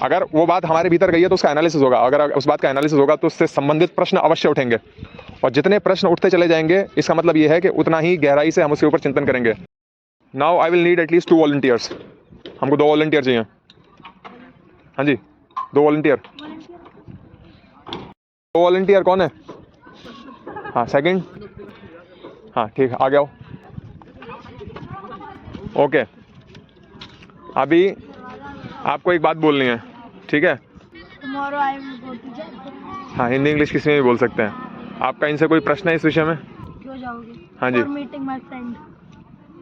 अगर वो बात हमारे भीतर गई है तो उसका एनालिसिस होगा, अगर उस बात का एनालिसिस होगा तो उससे संबंधित प्रश्न अवश्य उठेंगे, और जितने प्रश्न उठते चले जाएंगे इसका मतलब ये है कि उतना ही गहराई से हम उसके ऊपर चिंतन करेंगे। Now I will need at least 2 volunteers. हमको 2 वॉलंटियर चाहिए। हाँ जी, 2 वॉलंटियर। 2 वॉलंटियर कौन है? हाँ सेकंड। हाँ ठीक है, आ जाओ। ओके, अभी आपको एक बात बोलनी है, ठीक है? हाँ, हिंदी इंग्लिश किसी में भी बोल सकते हैं। आपका इनसे कोई प्रश्न है इस विषय में? क्यों जाओगे? हाँ जी। Meeting my friend.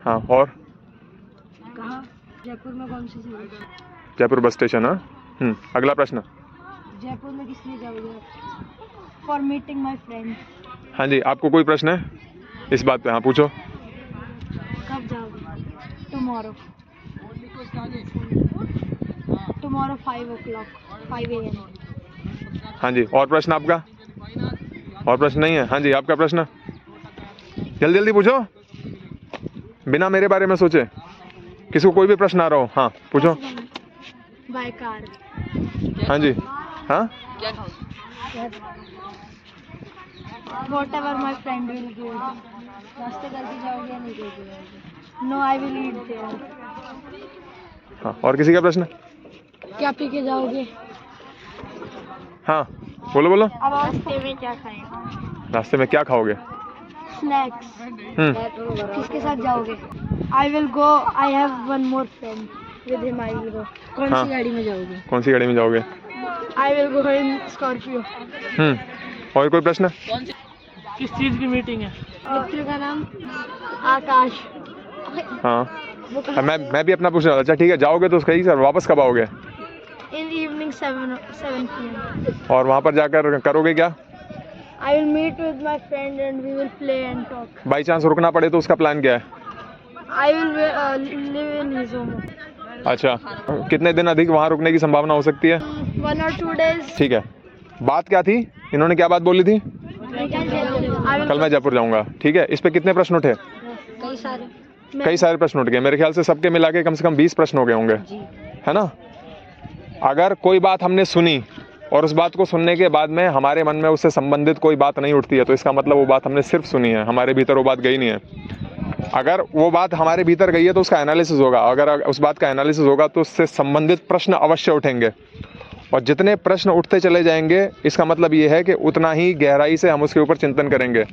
हाँ, और कहाँ? जयपुर में कौन सी जगह? Jaipur bus station. हाँ, अगला प्रश्न। जयपुर में किस लिए जाओगे? For meeting my friend. हाँ जी, आपको कोई प्रश्न है इस बात पे? हाँ पूछो। कब जाओगे? टुमारो। Tomorrow 5 o'clock, 5 AM। हाँ जी, और प्रश्न आपका? और प्रश्न नहीं है? हाँ जी, आपका प्रश्न जल्दी जल्दी पूछो, बिना मेरे बारे में सोचे। किसी को कोई भी प्रश्न आ रहा हो, हाँ पूछो। By car. हाँ जी। हाँ, Whatever my friend will give। नाश्ते करके जाओगे या नहीं करके जाओगे? No, I will eat there। हाँ, और किसी का प्रश्न? क्या पी के जाओगे? हाँ बोलो बोलो। अब रास्ते में क्या खाएगा? रास्ते में क्या खाओगे? स्नैक्स। किसके साथ जाओगे? I will go, I have one more friend, with him I will go। कौन सी गाड़ी में जाओगे? कौन सी गाड़ी में जाओगे? I will go in Scorpio। और कोई प्रश्न? किस चीज की मीटिंग है? मित्र का नाम आकाश। हाँ, मैं भी अपना पूछ रहा था। अच्छा ठीक है, जाओगे तो सही सर, वापस कब आओगे? In evening 7 PM। और वहाँ पर जाकर करोगे क्या? I will meet with my friend and we will play and talk। By chance रुकना पड़े तो उसका प्लान क्या है? I will live in Izumo। अच्छा, कितने दिन अधिक वहाँ रुकने की संभावना हो सकती है? 1 or 2 days। ठीक है, बात क्या थी? इन्होंने क्या बात बोली थी? कल मैं जयपुर जाऊंगा। ठीक है, इस पे कितने प्रश्न उठे? कई सारे प्रश्न उठ गए। मेरे ख्याल से सबके मिला के कम से कम 20 प्रश्न हो गए होंगे, है ना? अगर कोई बात हमने सुनी और उस बात को सुनने के बाद में हमारे मन में उससे संबंधित कोई बात नहीं उठती है तो इसका मतलब वो बात हमने सिर्फ सुनी है, हमारे भीतर वो बात गई नहीं है। अगर वो बात हमारे भीतर गई है तो उसका एनालिसिस होगा, अगर उस बात का एनालिसिस होगा तो उससे संबंधित प्रश्न अवश्य उठेंगे, और जितने प्रश्न उठते चले जाएंगे इसका मतलब ये है कि उतना ही गहराई से हम उसके ऊपर चिंतन करेंगे,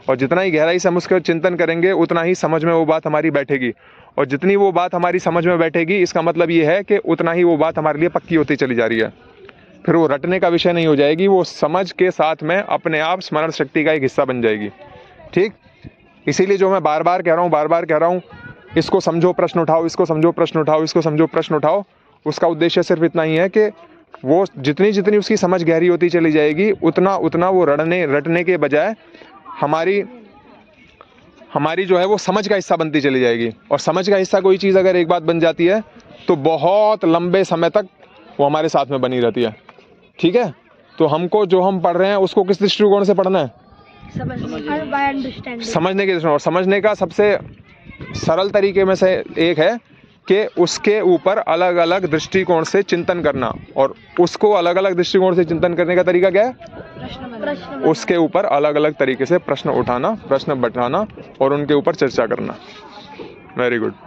और जितना ही गहराई से हम उसके चिंतन करेंगे उतना ही समझ में वो बात हमारी बैठेगी, और जितनी वो बात हमारी समझ में बैठेगी इसका मतलब ये है कि उतना ही वो बात हमारे लिए पक्की होती चली जा रही है। फिर वो रटने का विषय नहीं हो जाएगी, वो समझ के साथ में अपने आप स्मरण शक्ति का एक हिस्सा बन जाएगी। ठीक, इसीलिए जो मैं बार बार कह रहा हूँ, इसको समझो प्रश्न उठाओ, इसको समझो प्रश्न उठाओ, इसको समझो प्रश्न उठाओ, उसका उद्देश्य सिर्फ इतना ही है कि वो जितनी उसकी समझ गहरी होती चली जाएगी उतना वो रटने के बजाय हमारी जो है वो समझ का हिस्सा बनती चली जाएगी, और समझ का हिस्सा कोई चीज़ अगर एक बात बन जाती है तो बहुत लंबे समय तक वो हमारे साथ में बनी रहती है। ठीक है, तो हमको जो हम पढ़ रहे हैं उसको किस दृष्टिकोण से पढ़ना है? समझने के दृष्टिकोण। और समझने का सबसे सरल तरीके में से एक है कि उसके ऊपर अलग अलग दृष्टिकोण से चिंतन करना, और उसको अलग अलग दृष्टिकोण से चिंतन करने का तरीका क्या है? उसके ऊपर अलग अलग तरीके से प्रश्न उठाना, प्रश्न बैठाना और उनके ऊपर चर्चा करना। Very good.